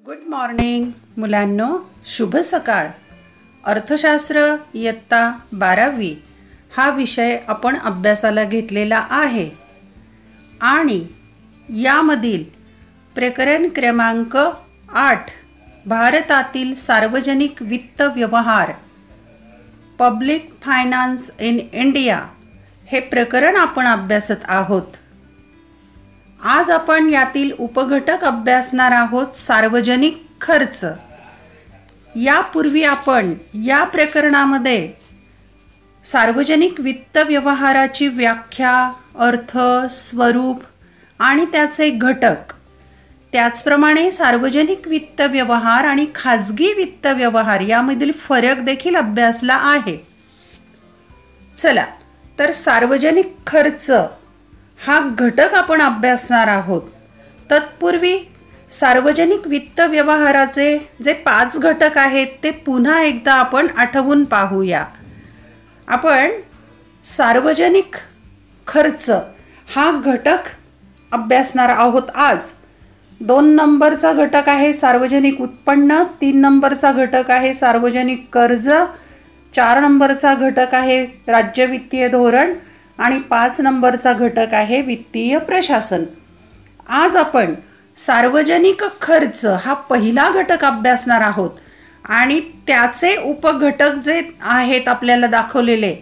Good morning मुलांनो, शुभ सकाळ. अर्थशास्त्र इयत्ता 12वी हा विषय आपण अभ्यासाला घेतलेला आहे आणि यामधील प्रकरण क्रमांक 8 भारतातील सार्वजनिक वित्त व्यवहार पब्लिक फायनान्स इन इंडिया हे प्रकरण आपण अभ्यासत आहोत. आज आपण यातील उपघटक अभ्यासणार आहोत. सार्वजनिक खर्च. यापूर्वी आपण या प्रकरणामध्ये सार्वजनिक वित्त व्यवहाराची व्याख्या, अर्थ, स्वरूप आणि त्याचे घटक, त्याचप्रमाणे सार्वजनिक वित्त व्यवहार आणि खाजगी वित्त व्यवहार यामधील फरक देखील अभ्यासला आहे. चला तर सार्वजनिक खर्च हा घटक आपण अभ्यासणार आहोत. तत्पूर्वी सार्वजनिक वित्त व्यवहाराचे जे 5 घटक आहेत ते पुन्हा एकदा आपण आठवून पाहूया. आपण सार्वजनिक खर्च हा घटक अभ्यासणार आहोत. आज 2 नंबरचा घटक आहे सार्वजनिक उत्पन्न, 3 नंबरचा घटक आहे सार्वजनिक कर्ज, 4 नंबरचा घटक आहे राज्य वित्तीय धोरण आणि 5 नंबरचा घटक आहे वित्तीय प्रशासन. आज आपण सार्वजनिक खर्च हा पहिला घटक अभ्यासणार आहोत आणि त्याचे उपघटक जे आहेत आपल्याला दाखवलेले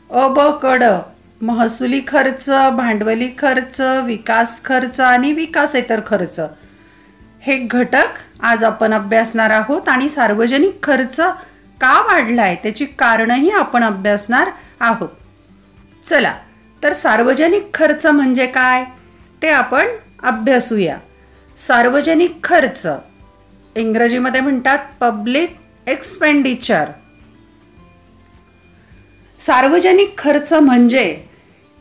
अ, ब, क, ड, महसुली खर्च, भांडवली खर्च, विकास खर्च आणि विकासेतर खर्च हे घटक आज आपण अभ्यासणार आहोत आणि सार्वजनिक खर्च का वाढलाय त्याची कारणंही आपण अभ्यासणार आहोत. चला तर सार्वजनिक खर्च म्हणजे काय ते आपण अभ्यासूया. सार्वजनिक खर्च इंग्रजीमध्ये म्हणतात पब्लिक एक्सपेंडिचर. सार्वजनिक खर्च म्हणजे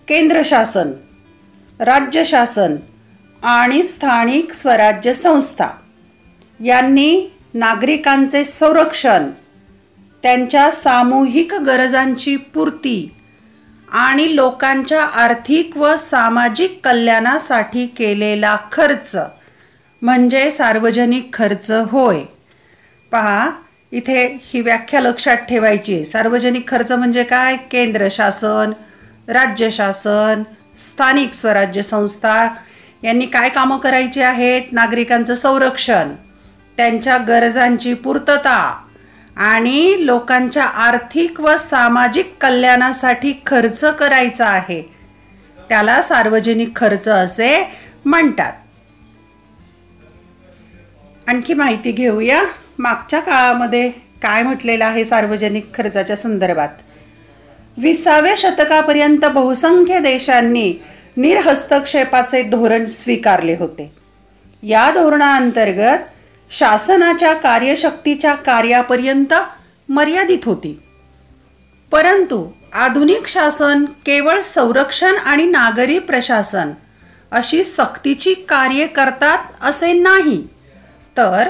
केंद्र शासन, राज्य शासन आणि स्थानिक स्वराज्य संस्था यांनी नागरिकांचे संरक्षण, त्यांच्या सामूहिक गरजांची पूर्ती आणि लोकांच्या आर्थिक व सामाजिक कल्याणासाठी केलेला खर्च म्हणजे सार्वजनिक खर्च होय. पहा, इथे ही व्याख्या लक्षात ठेवायची. सार्वजनिक खर्च म्हणजे काय? केंद्र शासन, राज्य शासन, स्थानिक स्वराज्य संस्था यांनी काय कामं करायची आहेत? नागरिकांचं संरक्षण, त्यांच्या गरजांची पूर्तता आणि लोकांच्या आर्थिक व सामाजिक कल्याणासाठी खर्च करायचा आहे. त्याला सार्वजनिक खर्च असे म्हणतात. आणखी माहिती घेऊया. मागच्या काळामध्ये काय म्हटलेलं आहे सार्वजनिक खर्चाच्या संदर्भात. 20व्या शतकापर्यंत बहुसंख्य देशांनी निर्हस्तक्षेपाचे धोरण स्वीकारले होते. या धोरणाअंतर्गत शासनाच्या कार्यशक्तीच्या कार्यापर्यंत मर्यादित होती. परंतु आधुनिक शासन केवळ संरक्षण आणि नागरी प्रशासन अशी सक्तीची कार्ये करतात असे नाही, तर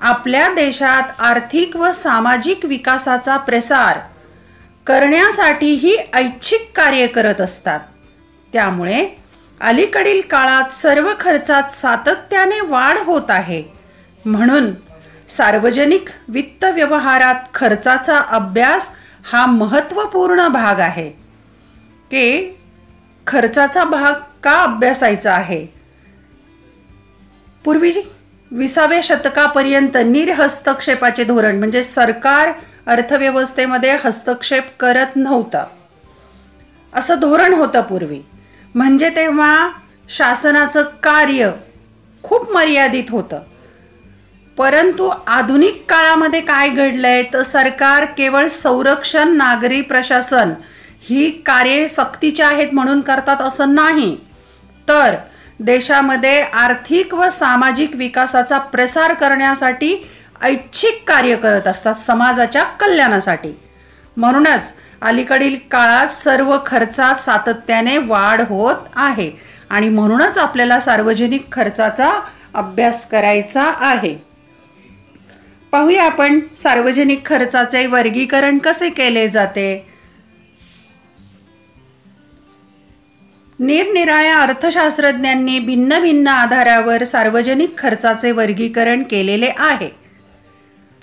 आपल्या देशात आर्थिक व सामाजिक विकासाचा प्रसार करण्यासाठीही ऐच्छिक कार्य करत असतात. त्यामुळे अलीकडील काळात सर्व खर्चात सातत्याने वाढ होत आहे. म्हणून सार्वजनिक वित्त व्यवहारात खर्चाचा अभ्यास हा महत्त्वपूर्ण भाग आहे. की खर्चाचा भाग का अभ्यासायचा आहे? पूर्वी 20व्या शतकापर्यंत निर्हस्तक्षेपाचे धोरण म्हणजे सरकार अर्थव्यवस्थेमध्ये हस्तक्षेप करत नव्हतं असं धोरण होतं पूर्वी. म्हणजे तेव्हा शासनाचं कार्य खूप मर्यादित होतं. परंतु आधुनिक काळामध्ये काय घडलंय तर सरकार केवळ संरक्षण, नागरी प्रशासन ही कार्ये सक्तीची आहेत म्हणून करतात असं नाही, तर देशामध्ये आर्थिक व सामाजिक विकासाचा प्रसार करण्यासाठी ऐच्छिक कार्य करत असतात समाजाच्या कल्याणासाठी. म्हणूनच अलीकडील काळात सर्व खर्चात सातत्याने वाढ होत आहे आणि म्हणूनच आपल्याला सार्वजनिक खर्चाचा अभ्यास करायचा आहे. पाहूया आपण सार्वजनिक खर्चाचे वर्गीकरण कसे केले जाते. निरनिराळ्या अर्थशास्त्रज्ञांनी भिन्न भिन्न आधारावर सार्वजनिक खर्चाचे वर्गीकरण केलेले आहे.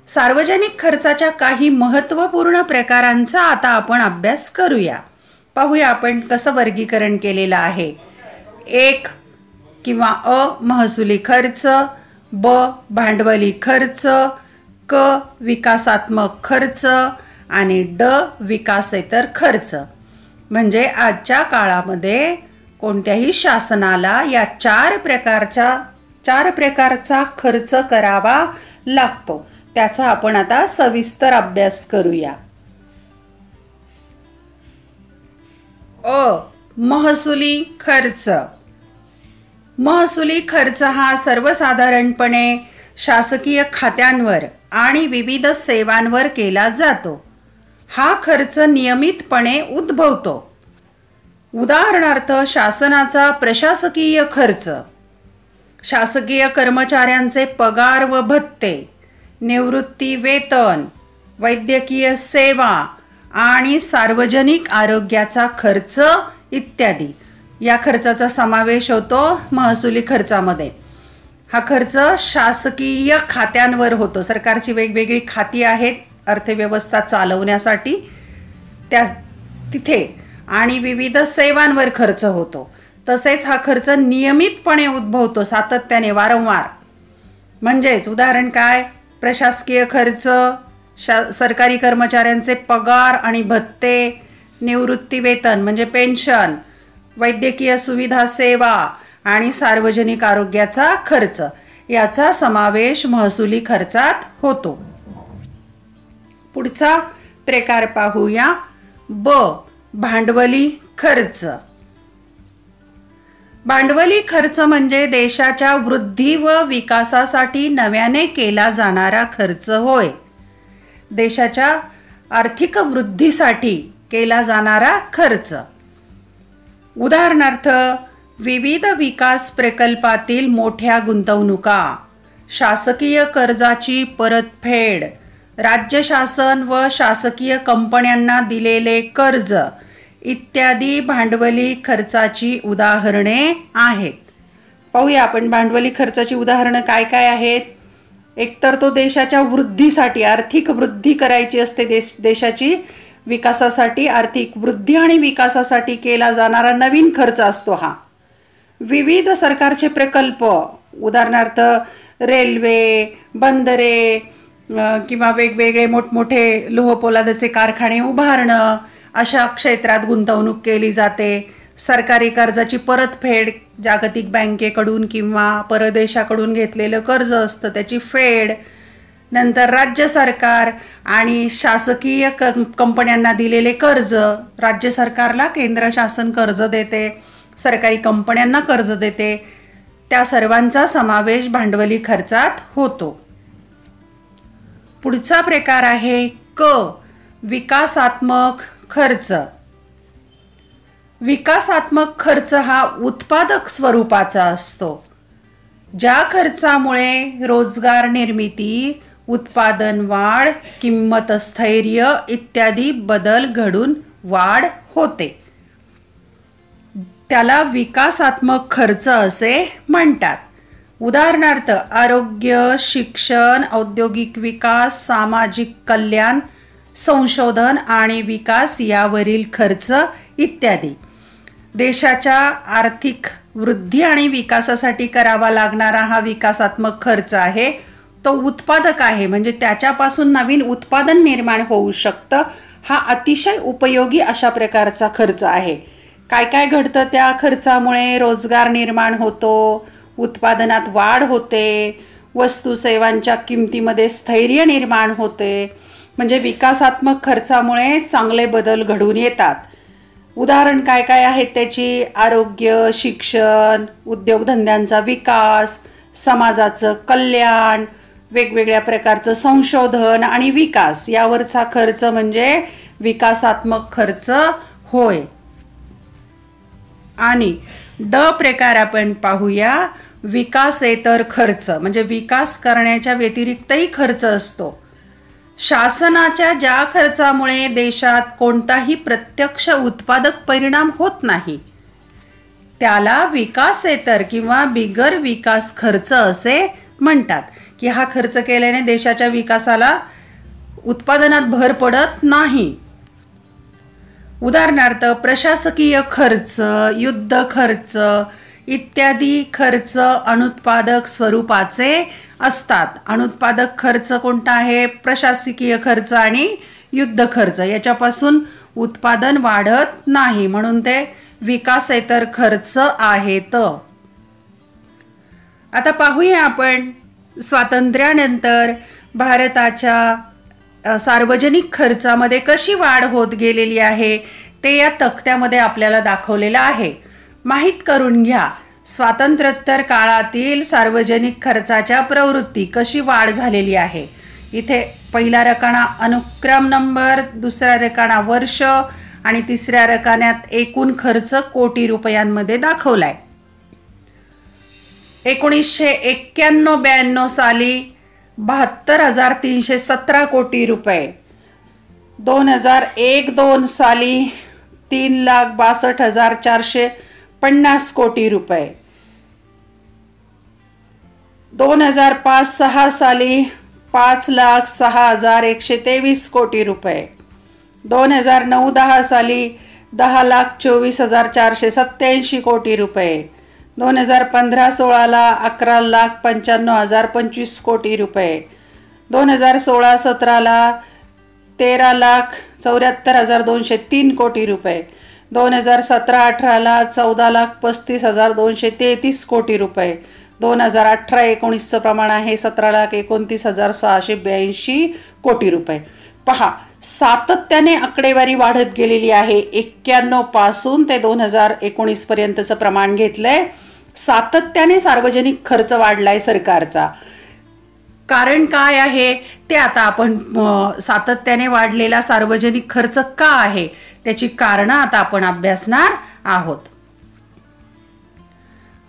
सार्वजनिक खर्चाच्या काही महत्त्वपूर्ण प्रकारांचा आता आपण अभ्यास करूया. पाहूया आपण कसं वर्गीकरण केलेलं आहे. 1 किंवा अ महसुली खर्च, ब भांडवली खर्च, क विकासात्मक खर्च आणि ड विकासेतर खर्च. म्हणजे आजच्या काळामध्ये कोणत्याही शासनाला या चार प्रकारचा खर्च करावा लागतो. त्याचा आपण आता सविस्तर अभ्यास करूया. अ महसुली खर्च. महसुली खर्च हा सर्वसाधारणपणे शासकीय खात्यांवर आणि विविध सेवांवर केला जातो. हा खर्च नियमितपणे उद्भवतो. उदाहरणार्थ शासनाचा प्रशासकीय खर्च, शासकीय कर्मचाऱ्यांचे पगार व भत्ते, निवृत्ती वेतन, वैद्यकीय सेवा आणि सार्वजनिक आरोग्याचा खर्च इत्यादी या खर्चाचा समावेश होतो महसुली खर्चामध्ये. हा खर्च शासकीय खात्यांवर होतो. सरकारची वेगवेगळी खाती आहेत अर्थव्यवस्था चालवण्यासाठी, त्या तिथे आणि विविध सेवांवर खर्च होतो. तसेच हा खर्च नियमितपणे उद्भवतो, सातत्याने, वारंवार. म्हणजेच उदाहरण काय? प्रशासकीय खर्च, सरकारी कर्मचाऱ्यांचे पगार आणि भत्ते, निवृत्ती वेतन म्हणजे पेन्शन, वैद्यकीय सुविधा सेवा आणि सार्वजनिक आरोग्याचा खर्च याचा समावेश महसुली खर्चात होतो. पुढचा प्रकार पाहूया. ब भांडवली खर्च. भांडवली खर्च म्हणजे देशाच्या वृद्धी व विकासासाठी नव्याने केला जाणारा खर्च होय. देशाच्या आर्थिक वृद्धीसाठी केला जाणारा खर्च. उदाहरणार्थ विविध विकास प्रकल्पातील मोठ्या गुंतवणुका, शासकीय कर्जाची परतफेड, राज्य शासन व शासकीय कंपन्यांना दिलेले कर्ज इत्यादी भांडवली खर्चाची उदाहरणे आहेत. पाहूया आपण भांडवली खर्चाची उदाहरणं काय काय आहेत. एकतर तो देशाच्या वृद्धीसाठी, आर्थिक वृद्धी करायची असते देशाची विकासासाठी, आर्थिक वृद्धी आणि विकासासाठी केला जाणारा नवीन खर्च असतो हा. विविध सरकारचे प्रकल्प, उदाहरणार्थ रेल्वे, बंदरे किंवा वेगवेगळे मोठमोठे लोहपोलादाचे कारखाने उभारणं, अशा क्षेत्रात गुंतवणूक केली जाते. सरकारी कर्जाची परतफेड, जागतिक बँकेकडून किंवा परदेशाकडून घेतलेलं कर्ज असतं त्याची फेड. नंतर राज्य सरकार आणि शासकीय कंपन्यांना दिलेले कर्ज, राज्य सरकारला केंद्र शासन कर्ज देते, सरकारी कंपन्यांना कर्ज देते, त्या सर्वांचा समावेश भांडवली खर्चात होतो. पुढचा प्रकार आहे क विकासात्मक खर्च. विकासात्मक खर्च हा उत्पादक स्वरूपाचा असतो. ज्या खर्चामुळे रोजगार निर्मिती, उत्पादन वाढ, किंमत स्थैर्य इत्यादी बदल घडून वाढ होते, त्याला विकासात्मक खर्च असे म्हणतात. उदाहरणार्थ आरोग्य, शिक्षण, औद्योगिक विकास, सामाजिक कल्याण, संशोधन आणि विकास यावरील खर्च इत्यादी. देशाच्या आर्थिक वृद्धी आणि विकासासाठी करावा लागणारा हा विकासात्मक खर्च आहे. तो उत्पादक आहे, म्हणजे त्याच्यापासून नवीन उत्पादन निर्माण होऊ शकतं. हा अतिशय उपयोगी अशा प्रकारचा खर्च आहे. काय काय घडतं त्या खर्चामुळे? रोजगार निर्माण होतो, उत्पादनात वाढ होते, वस्तू सेवांच्या किमतीमध्ये स्थैर्य निर्माण होते. म्हणजे विकासात्मक खर्चामुळे चांगले बदल घडून येतात. उदाहरण काय काय आहेत त्याची? आरोग्य, शिक्षण, उद्योगधंद्यांचा विकास, समाजाचं कल्याण, वेगवेगळ्या प्रकारचं संशोधन आणि विकास यावरचा खर्च म्हणजे विकासात्मक खर्च होय. आणि ड प्रकार आपण पाहूया. विकासेतर खर्च म्हणजे विकास करण्याच्या व्यतिरिक्तही खर्च असतो. शासनाच्या ज्या खर्चामुळे देशात कोणताही प्रत्यक्ष उत्पादक परिणाम होत नाही त्याला विकासेतर किंवा बिगर विकास खर्च असे म्हणतात, की हा खर्च केल्याने देशाच्या विकासाला उत्पादनात भर पडत नाही. उदाहरणार्थ प्रशासकीय खर्च, युद्ध खर्च इत्यादी खर्च अनुत्पादक स्वरूपाचे असतात. अनुत्पादक खर्च कोणता आहे? प्रशासकीय खर्च आणि युद्ध खर्च. याच्यापासून उत्पादन वाढत नाही, म्हणून ते विकासेतर खर्च आहेत. आता पाहूया आपण स्वातंत्र्यानंतर भारताच्या सार्वजनिक खर्चामध्ये कशी वाढ होत गेलेली आहे ते या तक्त्यामध्ये आपल्याला दाखवलेलं आहे. माहीत करून घ्या स्वातंत्र्योत्तर काळातील सार्वजनिक खर्चाच्या प्रवृत्ती कशी वाढ झालेली आहे. इथे पहिला रकाना अनुक्रम नंबर, दुसऱ्या रकाना वर्ष आणि तिसऱ्या रकान्यात एकूण खर्च कोटी रुपयांमध्ये दाखवलाय. 1991-92 साली 72,317 कोटी रुपये, 2001-2 साली 3,62,450 कोटी रुपये, 2005-6 साली 5,06,123 कोटी रुपये, 2009-10 साली 10,24,487 कोटी रुपये, 2015-16ला 11,95,025 कोटी रुपये, 2016-17ला 13,74,203 कोटी रुपये, 2017-18ला 14,35,233 कोटी रुपये, 2018-19चं प्रमाण आहे 17,29,682 कोटी रुपये. पहा, सातत्याने आकडेवारी वाढत गेलेली आहे. 91 पासून ते 2019 पर्यंतचं प्रमाण घेतलंय. सातत्याने सार्वजनिक खर्च वाढलाय सरकारचा. कारण काय आहे ते आता आपण सातत्याने वाढलेला सार्वजनिक खर्च का आहे त्याची कारणं आता आपण अभ्यासणार आहोत.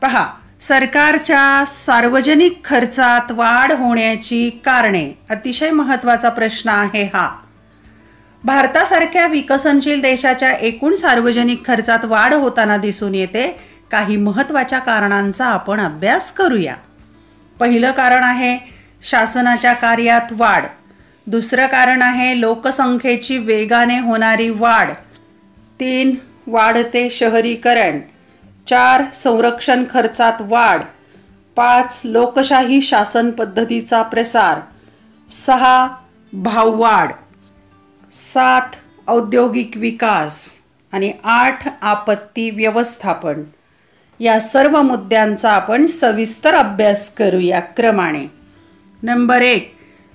पहा, सरकारच्या सार्वजनिक खर्चात वाढ होण्याची कारणे. अतिशय महत्त्वाचा प्रश्न आहे हा. भारतासारख्या विकसनशील देशाच्या एकूण सार्वजनिक खर्चात वाढ होताना दिसून येते. काही महत्त्वाच्या कारणांचा आपण अभ्यास करूया. पहिलं कारण आहे शासनाच्या कार्यात वाढ. दुसरं कारण आहे लोकसंख्येची वेगाने होणारी वाढ. 3 वाढते शहरीकरण. 4 संरक्षण खर्चात वाढ. 5 लोकशाही शासन पद्धतीचा प्रसार. 6 भाववाढ. 7 औद्योगिक विकास आणि 8 आपत्ती व्यवस्थापन. या सर्व मुद्द्यांचा आपण सविस्तर अभ्यास करूया क्रमाने. नंबर 1,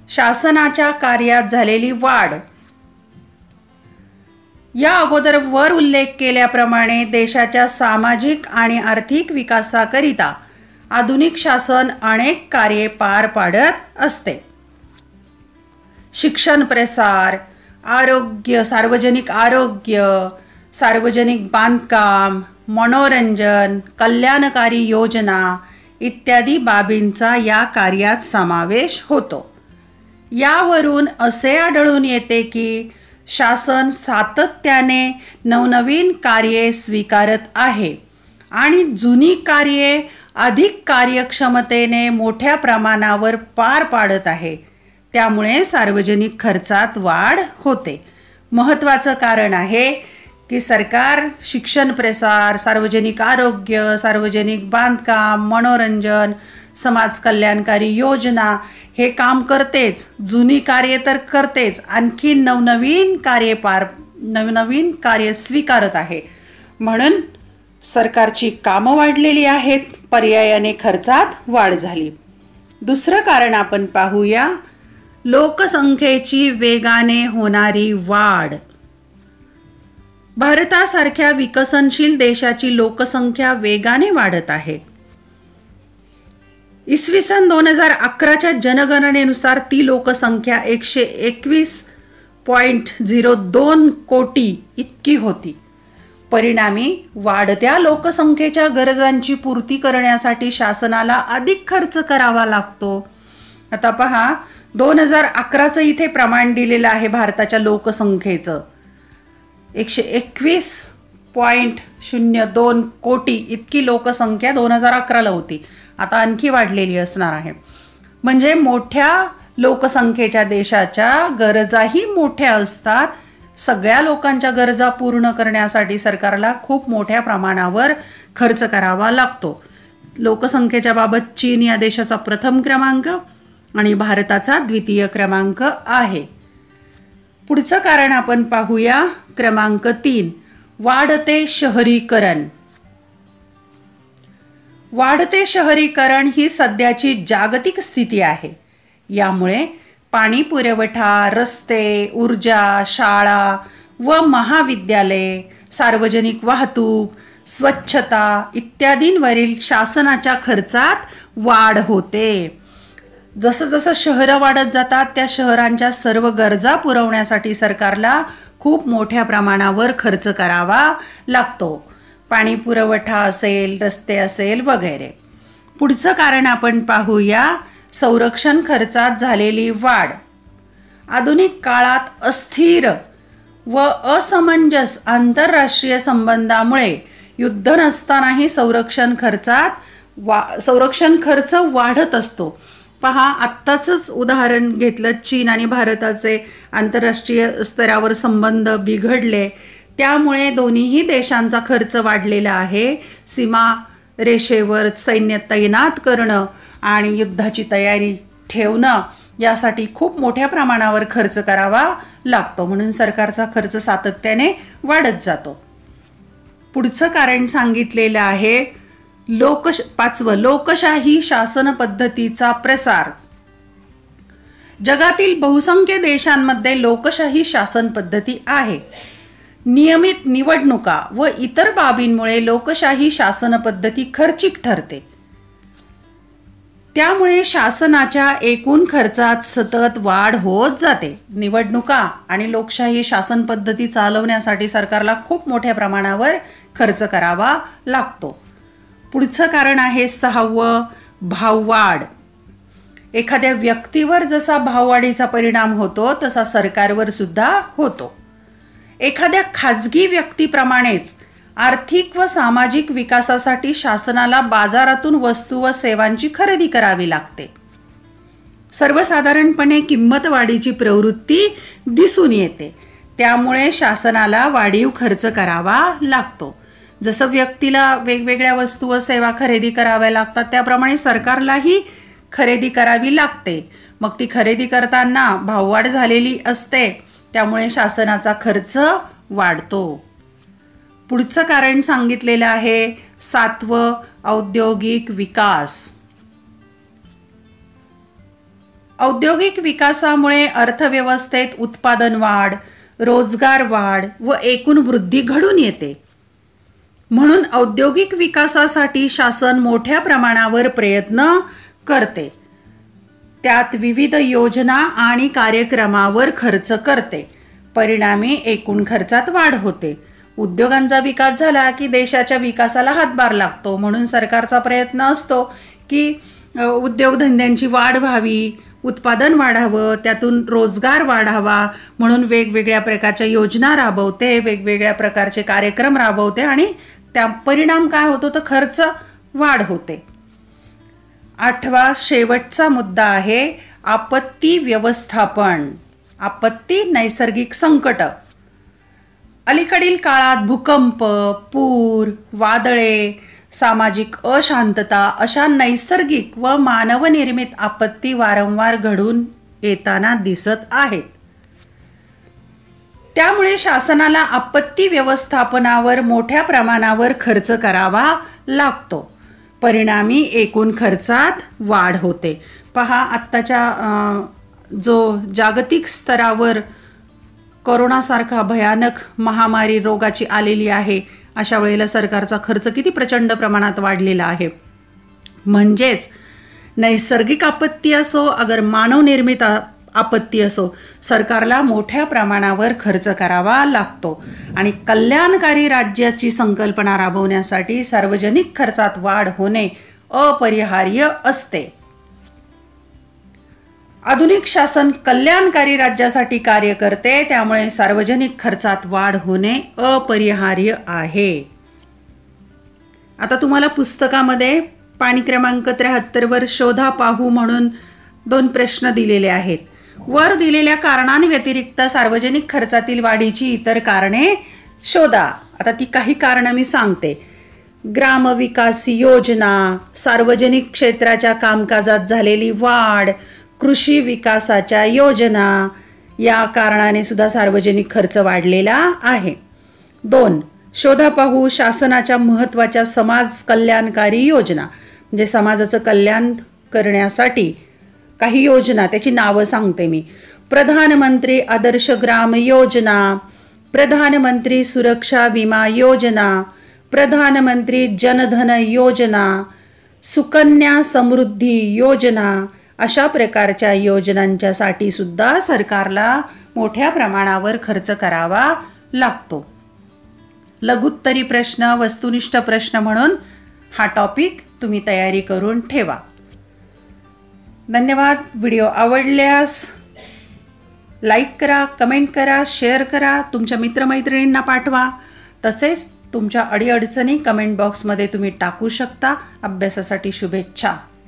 शासनाच्या कार्यात झालेली वाढ. या अगोदर वर उल्लेख केल्याप्रमाणे देशाच्या सामाजिक आणि आर्थिक विकासाकरिता आधुनिक शासन अनेक कार्ये पार पाडत असते. शिक्षण प्रसार, आरोग्य, सार्वजनिक आरोग्य, सार्वजनिक बांधकाम, मनोरंजन, कल्याणकारी योजना इत्यादी बाबींचा या कार्यात समावेश होतो. यावरून असे आढळून येते की शासन सातत्याने नवनवीन कार्ये स्वीकारत आहे आणि जुनी कार्ये अधिक कार्यक्षमतेने मोठ्या प्रमाणावर पार पाडत आहे. त्यामुळे सार्वजनिक खर्चात वाढ होते. महत्त्वाचं कारण आहे की सरकार शिक्षण प्रसार, सार्वजनिक आरोग्य, सार्वजनिक बांधकाम, मनोरंजन, समाज कल्याणकारी योजना हे काम करतेच, जुनी कार्ये तर करतेच, आणखी नवनवीन कार्य स्वीकारत आहे. म्हणून सरकारची कामं वाढलेली आहेत, पर्यायाने खर्चात वाढ झाली. दुसरं कारण आपण पाहूया, लोकसंख्येची वेगाने होणारी वाढ. भारतासारख्या विकसनशील देशाची लोकसंख्या वेगाने वाढत आहे. इसवी सन 2011च्या जनगणनेनुसार ती लोकसंख्या 121.02 कोटी इतकी होती. परिणामी वाढत्या लोकसंख्येच्या गरजांची पूर्ती करण्यासाठी शासनाला अधिक खर्च करावा लागतो. आता पहा, 2011चं इथे प्रमाण दिलेलं आहे भारताच्या लोकसंख्येचं .02 कोटी इतकी लोकसंख्या 2011ला होती. आता आणखी वाढलेली असणार आहे. म्हणजे मोठ्या लोकसंख्येच्या देशाच्या गरजाही मोठ्या असतात. सगळ्या लोकांच्या गरजा पूर्ण करण्यासाठी सरकारला खूप मोठ्या प्रमाणावर खर्च करावा लागतो. लोकसंख्येच्या बाबत चीन या देशाचा प्रथम क्रमांक आणि भारताचा द्वितीय क्रमांक आहे. पुढचं कारण आपण पाहूया. क्रमांक 3, वाढते शहरीकरण. वाढते शहरीकरण ही सध्याची जागतिक स्थिती आहे. यामुळे पाणी पुरवठा, रस्ते, ऊर्जा, शाळा व महाविद्यालये, सार्वजनिक वाहतूक, स्वच्छता इत्यादींवरील शासनाच्या खर्चात वाढ होते. जसं जसं शहरं वाढत जातात त्या शहरांच्या सर्व गरजा पुरवण्यासाठी सरकारला खूप मोठ्या प्रमाणावर खर्च करावा लागतो. पाणी पुरवठा असेल, रस्ते असेल वगैरे. पुढचं कारण आपण पाहूया. संरक्षण खर्चात झालेली वाढ. आधुनिक काळात अस्थिर व असमंजस आंतरराष्ट्रीय संबंधामुळे युद्ध नसतानाही संरक्षण खर्च वाढत असतो. पहा, आत्ताचंच उदाहरण घेतलं, चीन आणि भारताचे आंतरराष्ट्रीय स्तरावर संबंध बिघडले. त्यामुळे दोन्हीही देशांचा खर्च वाढलेला आहे. सीमा रेषेवर सैन्य तैनात करणं आणि युद्धाची तयारी ठेवणं यासाठी खूप मोठ्या प्रमाणावर खर्च करावा लागतो. म्हणून सरकारचा खर्च सातत्याने वाढत जातो. पुढचं कारण सांगितलेलं आहे. 5वं, लोकशाही शासन पद्धतीचा प्रसार. जगातील बहुसंख्य देशांमध्ये लोकशाही शासन पद्धती आहे. नियमित निवडणुका व इतर बाबींमुळे लोकशाही शासन पद्धती खर्चिक ठरते. त्यामुळे शासनाच्या एकूण खर्चात सतत वाढ होत जाते. निवडणुका आणि लोकशाही शासन पद्धती चालवण्यासाठी सरकारला खूप मोठ्या प्रमाणावर खर्च करावा लागतो. पुढचं कारण आहे 6वं, भाववाढ. एखाद्या व्यक्तीवर जसा भाववाढीचा परिणाम होतो तसा सरकारवर सुद्धा होतो. एखाद्या खाजगी व्यक्तीप्रमाणेच आर्थिक व सामाजिक विकासासाठी शासनाला बाजारातून वस्तू व सेवांची खरेदी करावी लागते. सर्वसाधारणपणे किंमत वाढीची प्रवृत्ती दिसून येते. त्यामुळे शासनाला वाढीव खर्च करावा लागतो. जसं व्यक्तीला वेगवेगळ्या वस्तू व सेवा खरेदी कराव्या लागतात त्याप्रमाणे सरकारलाही खरेदी करावी लागते. मग ती खरेदी करताना भाववाढ झालेली असते. त्यामुळे शासनाचा खर्च वाढतो. पुढचं कारण सांगितलेलं आहे 7वं, औद्योगिक विकास. औद्योगिक विकासामुळे अर्थव्यवस्थेत उत्पादन वाढ, रोजगार वाढ व एकूण वृद्धी घडून येते. म्हणून औद्योगिक विकासासाठी शासन मोठ्या प्रमाणावर प्रयत्न करते. त्यात विविध योजना आणि कार्यक्रमावर खर्च करते. परिणामी एकूण खर्चात वाढ होते. उद्योगांचा विकास झाला की देशाच्या विकासाला हातभार लागतो. म्हणून सरकारचा प्रयत्न असतो की उद्योगधंद्यांची वाढ व्हावी, उत्पादन वाढावं, त्यातून रोजगार वाढावा. म्हणून वेगवेगळ्या प्रकारच्या योजना राबवते, वेगवेगळ्या प्रकारचे कार्यक्रम राबवते आणि त्या परिणाम काय होतो तर खर्च वाढ होते. 8वा, शेवटचा मुद्दा आहे आपत्ती व्यवस्थापन. आपत्ती, नैसर्गिक संकट. अलीकडील काळात भूकंप, पूर, वादळे, सामाजिक अशांतता अशा नैसर्गिक व मानवनिर्मित आपत्ती वारंवार घडून येताना दिसत आहेत. त्यामुळे शासनाला आपत्ती व्यवस्थापनावर मोठ्या प्रमाणावर खर्च करावा लागतो. परिणामी एकूण खर्चात वाढ होते. पहा, आत्ताच्या जो जागतिक स्तरावर कोरोनासारखा भयानक महामारी रोगाची आलेली आहे, अशा वेळेला सरकारचा खर्च किती प्रचंड प्रमाणात वाढलेला आहे. म्हणजेच नैसर्गिक आपत्ती असो अगर मानवनिर्मित आपत्ती असो, सरकारला मोठ्या प्रमाणावर खर्च करावा लागतो. आणि कल्याणकारी राज्याची संकल्पना राबवण्यासाठी सार्वजनिक खर्चात वाढ होणे अपरिहार्य असते. आधुनिक शासन कल्याणकारी राज्यासाठी कार्य करते, त्यामुळे सार्वजनिक खर्चात वाढ होणे अपरिहार्य आहे. आता तुम्हाला पुस्तकामध्ये पानी क्रमांक 73 वर शोधा पाहू म्हणून 2 प्रश्न दिलेले आहेत. वर दिलेल्या कारणांव्यतिरिक्त सार्वजनिक खर्चातील वाढीची इतर कारणे शोधा. आता ती काही कारणं मी सांगते. ग्रामविकास योजना, सार्वजनिक क्षेत्राच्या कामकाजात झालेली वाढ, कृषी विकासाच्या योजना, या कारणाने सुद्धा सार्वजनिक खर्च वाढलेला आहे. 2. शोधा पाहू शासनाच्या महत्त्वाच्या समाज कल्याणकारी योजना, म्हणजे समाजाचं कल्याण करण्यासाठी काही योजना, त्याची नावं सांगते मी. प्रधानमंत्री आदर्श ग्राम योजना, प्रधानमंत्री सुरक्षा विमा योजना, प्रधानमंत्री जनधन योजना, सुकन्या समृद्धी योजना, अशा प्रकारच्या योजनांच्यासाठी सुद्धा सरकारला मोठ्या प्रमाणावर खर्च करावा लागतो. लघुत्तरी प्रश्न, वस्तुनिष्ठ प्रश्न म्हणून हा टॉपिक तुम्ही तयारी करून ठेवा. धन्यवाद. व्हिडिओ आवडल्यास लाईक करा, कमेंट करा, शेअर करा, तुमच्या मित्रमैत्रिणींना पाठवा. तसेच तुमच्या अडीअडचणी कमेंट बॉक्समध्ये तुम्ही टाकू शकता. अभ्यासासाठी शुभेच्छा.